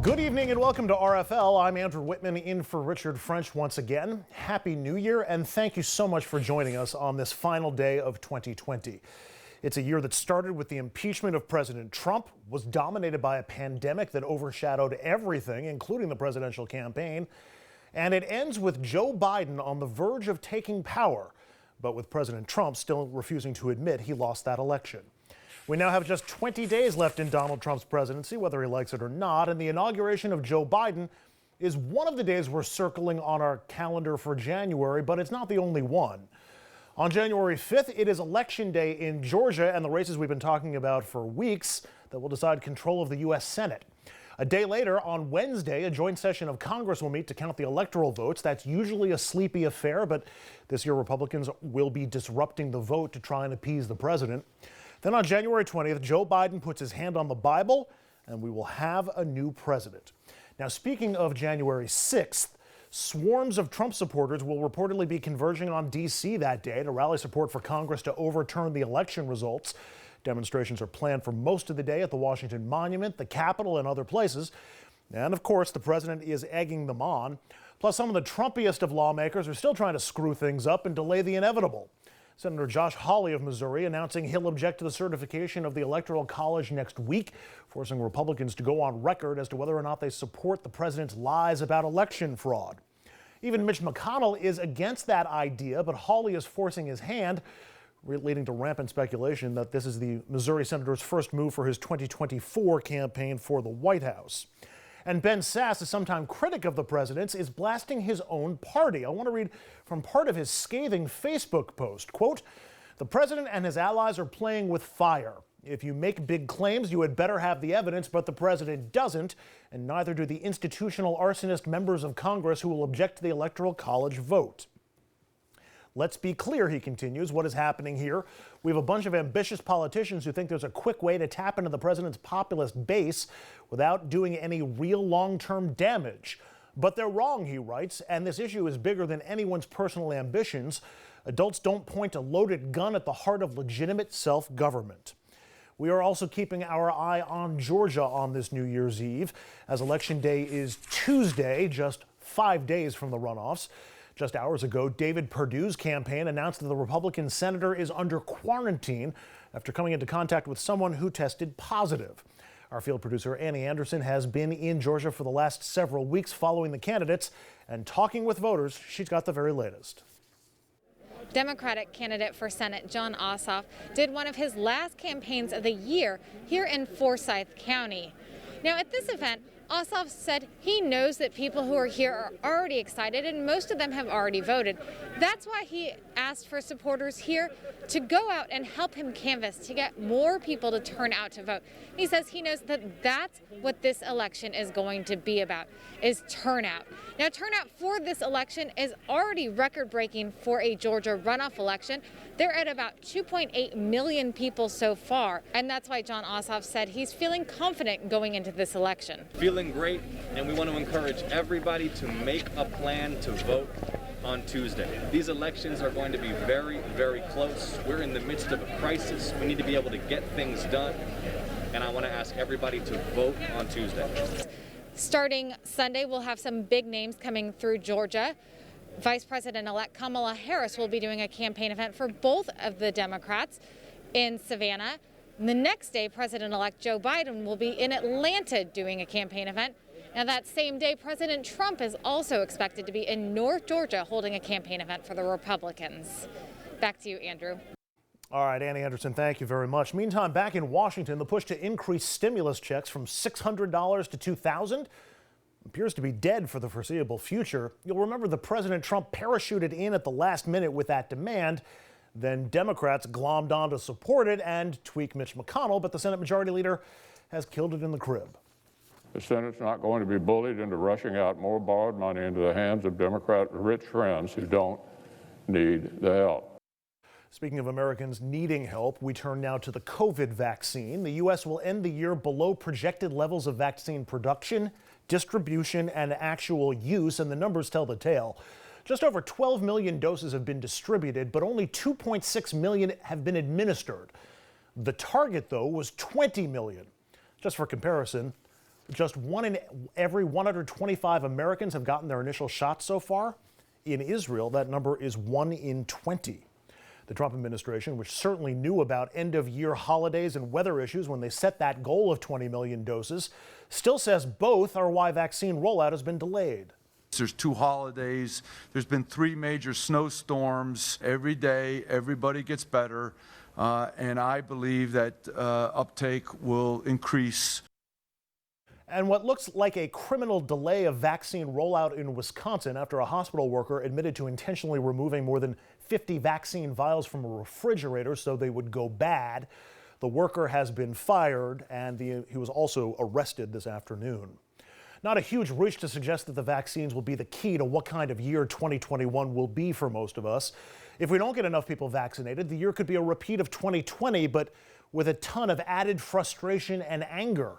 Good evening and welcome to RFL. I'm Andrew Whitman in for Richard French once again. Happy New Year and thank you so much for joining us on this final day of 2020. It's a year that started with the impeachment of President Trump, was dominated by a pandemic that overshadowed everything, including the presidential campaign, and it ends with Joe Biden on the verge of taking power, but with President Trump still refusing to admit he lost that election. We now have just 20 days left in Donald Trump's presidency, whether he likes it or not, and the inauguration of Joe Biden is one of the days we're circling on our calendar for January, but it's not the only one. On January 5th, it is Election Day in Georgia and the races we've been talking about for weeks that will decide control of the U.S. Senate. A day later, on Wednesday, a joint session of Congress will meet to count the electoral votes. That's usually a sleepy affair, but this year Republicans will be disrupting the vote to try and appease the president. Then on January 20th, Joe Biden puts his hand on the Bible and we will have a new president. Now, speaking of January 6th, swarms of Trump supporters will reportedly be converging on D.C. that day to rally support for Congress to overturn the election results. Demonstrations are planned for most of the day at the Washington Monument, the Capitol, and other places. And of course, the president is egging them on. Plus, some of the Trumpiest of lawmakers are still trying to screw things up and delay the inevitable. Senator Josh Hawley of Missouri announcing he'll object to the certification of the Electoral College next week, forcing Republicans to go on record as to whether or not they support the president's lies about election fraud. Even Mitch McConnell is against that idea, but Hawley is forcing his hand, leading to rampant speculation that this is the Missouri senator's first move for his 2024 campaign for the White House. And Ben Sasse, a sometime critic of the president's, is blasting his own party. I want to read from part of his scathing Facebook post. Quote, "The president and his allies are playing with fire. If you make big claims, you had better have the evidence, but the president doesn't, and neither do the institutional arsonist members of Congress who will object to the Electoral College vote." Let's be clear, he continues, what is happening here. We have a bunch of ambitious politicians who think there's a quick way to tap into the president's populist base without doing any real long-term damage. But they're wrong, he writes, and this issue is bigger than anyone's personal ambitions. Adults don't point a loaded gun at the heart of legitimate self-government. We are also keeping our eye on Georgia on this New Year's Eve, as Election Day is Tuesday, just 5 days from the runoffs. Just hours ago, David Perdue's campaign announced that the Republican senator is under quarantine after coming into contact with someone who tested positive. Our field producer, Annie Anderson, has been in Georgia for the last several weeks following the candidates and talking with voters. She's got the very latest. Democratic candidate for Senate Jon Ossoff did one of his last campaigns of the year here in Forsyth County. Now, at this event, Ossoff said he knows that people who are here are already excited and most of them have already voted. That's why he asked for supporters here to go out and help him canvass to get more people to turn out to vote. He says he knows that that's what this election is going to be about, is turnout. Now, turnout for this election is already record-breaking for a Georgia runoff election. They're at about 2.8 million people so far, and that's why Jon Ossoff said he's feeling confident going into this election. Feeling great, and we want to encourage everybody to make a plan to vote on Tuesday. These elections are going to be very, very close. We're in the midst of a crisis. We need to be able to get things done, and I want to ask everybody to vote on Tuesday. Starting Sunday, we'll have some big names coming through Georgia. Vice President-elect Kamala Harris will be doing a campaign event for both of the Democrats in Savannah. And the next day, President-elect Joe Biden will be in Atlanta doing a campaign event. Now, that same day, President Trump is also expected to be in North Georgia holding a campaign event for the Republicans. Back to you, Andrew. All right, Annie Anderson, thank you very much. Meantime, back in Washington, the push to increase stimulus checks from $600 to $2,000 appears to be dead for the foreseeable future. You'll remember that President Trump parachuted in at the last minute with that demand. Then Democrats glommed on to support it and tweak Mitch McConnell, but the Senate Majority Leader has killed it in the crib. The Senate's not going to be bullied into rushing out more borrowed money into the hands of Democrat rich friends who don't need the help. Speaking of Americans needing help, we turn now to the COVID vaccine. The U.S. will end the year below projected levels of vaccine production, distribution, and actual use, and the numbers tell the tale. Just over 12 million doses have been distributed, but only 2.6 million have been administered. The target, though, was 20 million. Just for comparison, Just 1 in every 125 Americans have gotten their initial shot so far. In Israel, that number is 1 in 20. The Trump administration, which certainly knew about end-of-year holidays and weather issues when they set that goal of 20 million doses, still says both are why vaccine rollout has been delayed. There's 2 holidays. There's been 3 major snowstorms. Every day, everybody gets better, and I believe that uptake will increase. And what looks like a criminal delay of vaccine rollout in Wisconsin after a hospital worker admitted to intentionally removing more than 50 vaccine vials from a refrigerator so they would go bad. The worker has been fired, and he was also arrested this afternoon. Not a huge reach to suggest that the vaccines will be the key to what kind of year 2021 will be for most of us. If we don't get enough people vaccinated, the year could be a repeat of 2020, but with a ton of added frustration and anger.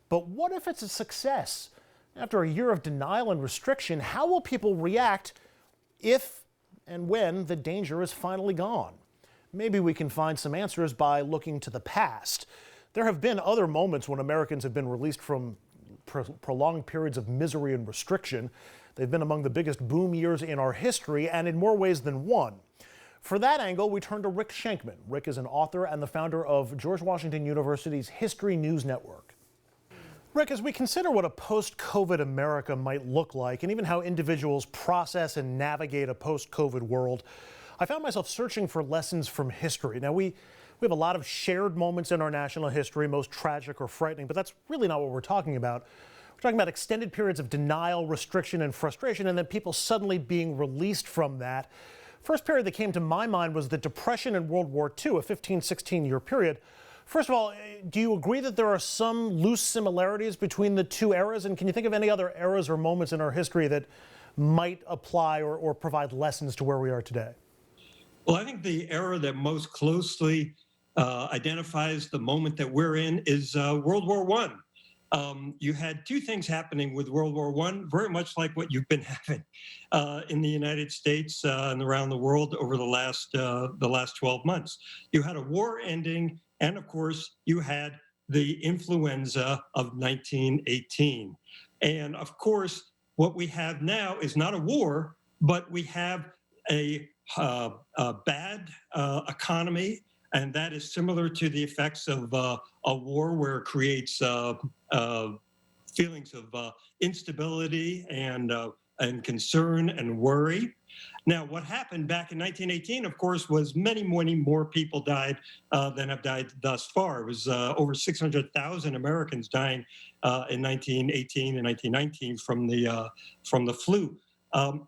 But what if it's a success? After a year of denial and restriction, how will people react if and when the danger is finally gone? Maybe we can find some answers by looking to the past. There have been other moments when Americans have been released from prolonged periods of misery and restriction. They've been among the biggest boom years in our history, and in more ways than one. For that angle, we turn to Rick Shenkman. Rick is an author and the founder of George Washington University's History News Network. Rick, as we consider what a post-COVID America might look like, and even how individuals process and navigate a post-COVID world, I found myself searching for lessons from history. Now, we have a lot of shared moments in our national history, most tragic or frightening, but that's really not what we're talking about. We're talking about extended periods of denial, restriction, and frustration, and then people suddenly being released from that. First period that came to my mind was the Depression and World War II, a 15, 16-year period. First of all, do you agree that there are some loose similarities between the two eras? And can you think of any other eras or moments in our history that might apply or provide lessons to where we are today? Well, I think the era that most closely identifies the moment that we're in is World War I. You had 2 things happening with World War I, very much like what you've been having in the United States and around the world over the last 12 months. You had a war ending, and of course, you had the influenza of 1918. And of course, what we have now is not a war, but we have a bad economy, and that is similar to the effects of a war where it creates feelings of instability and concern and worry. Now, what happened back in 1918, of course, was many more people died than have died thus far. It was over 600,000 Americans dying in 1918 and 1919 from the flu.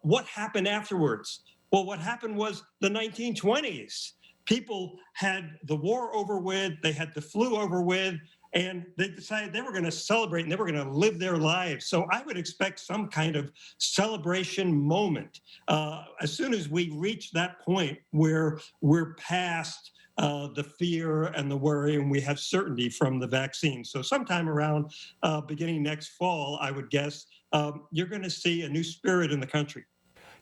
What happened afterwards? Well, what happened was the 1920s. People had the war over with, they had the flu over with, and they decided they were going to celebrate and they were going to live their lives. So I would expect some kind of celebration moment. As soon as we reach that point where we're past the fear and the worry and we have certainty from the vaccine. So sometime around beginning next fall, I would guess, you're going to see a new spirit in the country.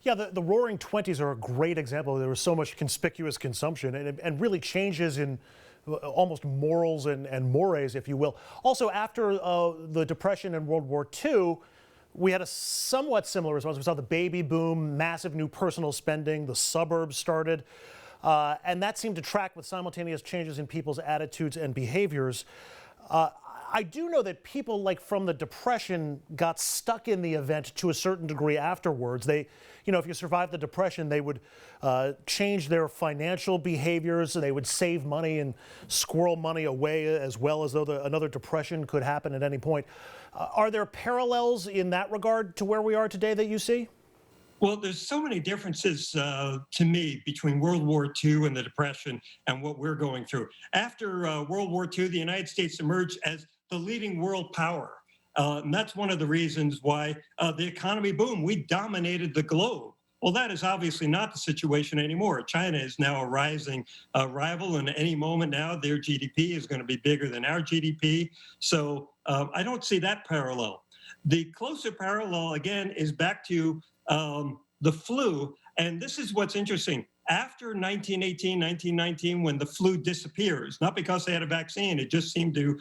Yeah, the Roaring '20s are a great example. There was so much conspicuous consumption and really changes in almost morals and mores, if you will. Also, after the Depression and World War II, we had a somewhat similar response. We saw the baby boom, massive new personal spending, the suburbs started, and that seemed to track with simultaneous changes in people's attitudes and behaviors. I do know that people like from the Depression got stuck in the event to a certain degree afterwards. They, if you survived the Depression, they would change their financial behaviors. They would save money and squirrel money away as well, as though another Depression could happen at any point. Are there parallels in that regard to where we are today that you see? Well, there's so many differences to me between World War II and the Depression and what we're going through. After World War II, the United States emerged as the leading world power. And that's one of the reasons why the economy boomed. We dominated the globe. Well, that is obviously not the situation anymore. China is now a rising rival, and at any moment now, their GDP is going to be bigger than our GDP. So I don't see that parallel. The closer parallel, again, is back to the flu. And this is what's interesting. after 1918, 1919, when the flu disappears, not because they had a vaccine, it just seemed to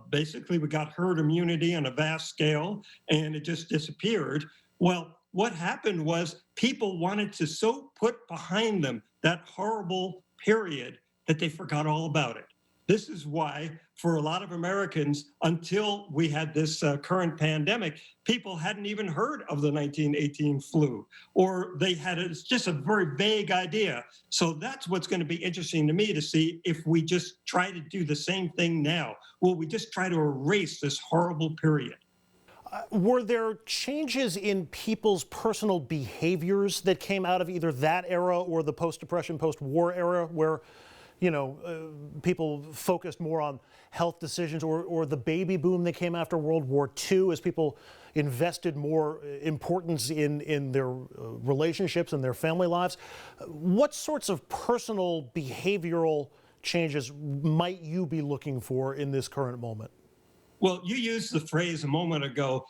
basically we got herd immunity on a vast scale and it just disappeared. Well, what happened was people wanted to so put behind them that horrible period that they forgot all about it. This is why, for a lot of Americans, until we had this current pandemic, people hadn't even heard of the 1918 flu, or they had it's just a very vague idea. So that's what's going to be interesting to me to see if we just try to do the same thing now. Will we just try to erase this horrible period? Were there changes in people's personal behaviors that came out of either that era or the post-Depression, post-war era, where people focused more on health decisions, or the baby boom that came after World War II as people invested more importance in their relationships and their family lives? What sorts of personal behavioral changes might you be looking for in this current moment? Well, you used the phrase a moment ago,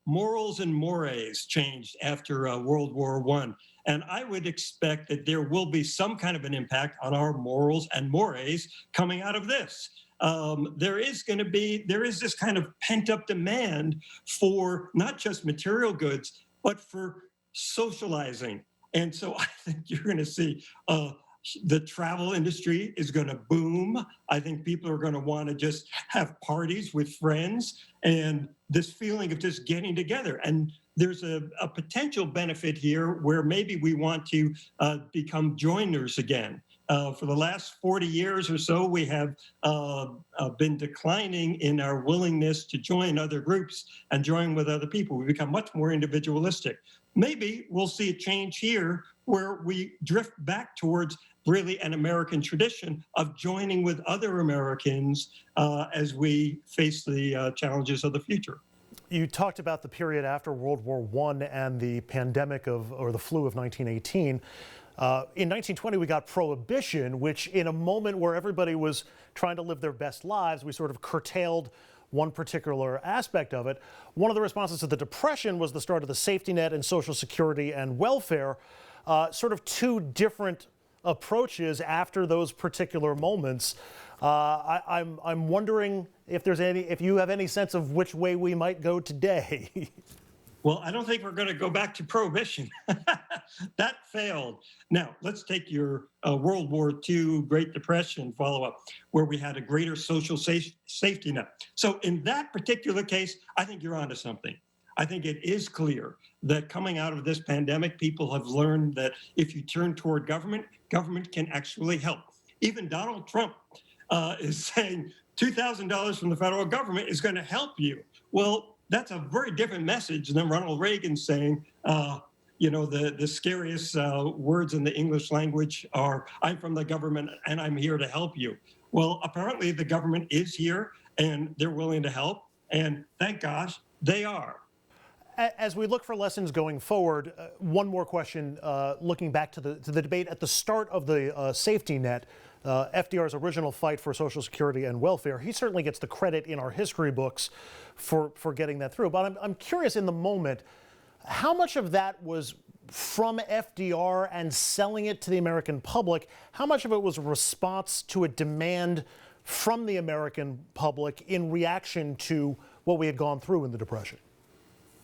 morals and mores changed after World War I. And I would expect that there will be some kind of an impact on our morals and mores coming out of this. There is this kind of pent up demand for not just material goods, but for socializing. And so I think you're going to see the travel industry is going to boom. I think people are going to want to just have parties with friends and this feeling of just getting together. And there's a potential benefit here where maybe we want to become joiners again. For the last 40 years or so, we have been declining in our willingness to join other groups and join with other people. We become much more individualistic. Maybe we'll see a change here where we drift back towards really an American tradition of joining with other Americans as we face the challenges of the future. You talked about the period after World War I and the pandemic or the flu of 1918. In 1920, we got Prohibition, which in a moment where everybody was trying to live their best lives, we sort of curtailed one particular aspect of it. One of the responses to the Depression was the start of the safety net and Social Security and welfare, sort of two different approaches after those particular moments. I'm wondering if you have any sense of which way we might go today. Well, I don't think we're going to go back to Prohibition. That failed. Now, let's take your World War II Great Depression follow-up, where we had a greater social safety net. So in that particular case, I think you're onto something. I think it is clear that coming out of this pandemic, people have learned that if you turn toward government, government can actually help. Even Donald Trump is saying $2,000 from the federal government is going to help you. Well, that's a very different message than Ronald Reagan saying, the scariest words in the English language are, I'm from the government and I'm here to help you. Well, apparently the government is here and they're willing to help. And thank gosh, they are. As we look for lessons going forward, one more question, looking back to the debate at the start of the safety net, FDR's original fight for Social Security and welfare. He certainly gets the credit in our history books for getting that through. But I'm curious, in the moment, how much of that was from FDR and selling it to the American public? How much of it was a response to a demand from the American public in reaction to what we had gone through in the Depression?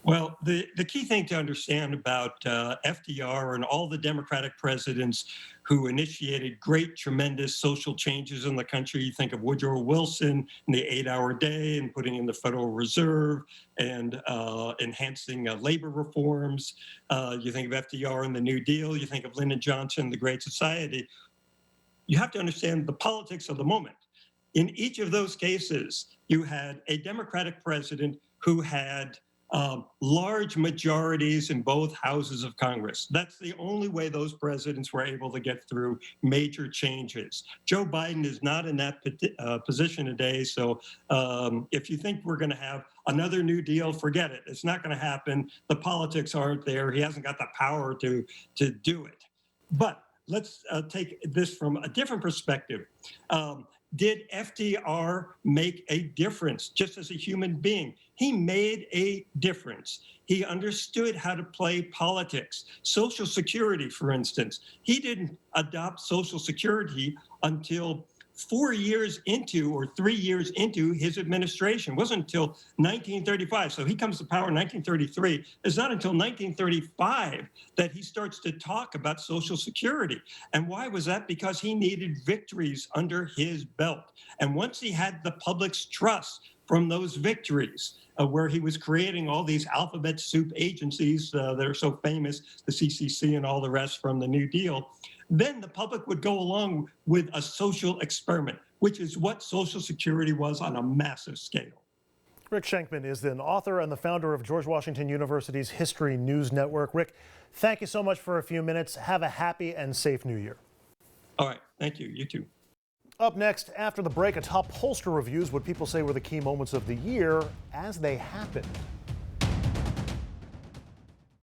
Well, the key thing to understand about FDR and all the Democratic presidents who initiated great, tremendous social changes in the country, you think of Woodrow Wilson and the 8-hour day and putting in the Federal Reserve and enhancing labor reforms. You think of FDR and the New Deal. You think of Lyndon Johnson, the Great Society. You have to understand the politics of the moment. In each of those cases, you had a Democratic president who had large majorities in both houses of Congress. That's the only way those presidents were able to get through major changes. Joe Biden is not in that position today. So if you think we're going to have another New Deal, forget it. It's not going to happen. The politics aren't there. He hasn't got the power to do it. But let's take this from a different perspective. did FDR make a difference just as a human being? He made a difference. He understood how to play politics. Social Security, for instance, he didn't adopt Social Security until 4 years into or 3 years into his administration. It wasn't until 1935. So he comes to power in 1933. It's not until 1935 that he starts to talk about Social Security. And why was that? Because he needed victories under his belt. And once he had the public's trust from those victories, where he was creating all these alphabet soup agencies that are so famous, the CCC and all the rest from the New Deal, then the public would go along with a social experiment, which is what Social Security was on a massive scale. Rick Shenkman is an author and the founder of George Washington University's History News Network. Rick, thank you so much for a few minutes. Have a happy and safe New Year. All right. Thank you. You too. Up next, after the break, a top pollster reviews what people say were the key moments of the year as they happened.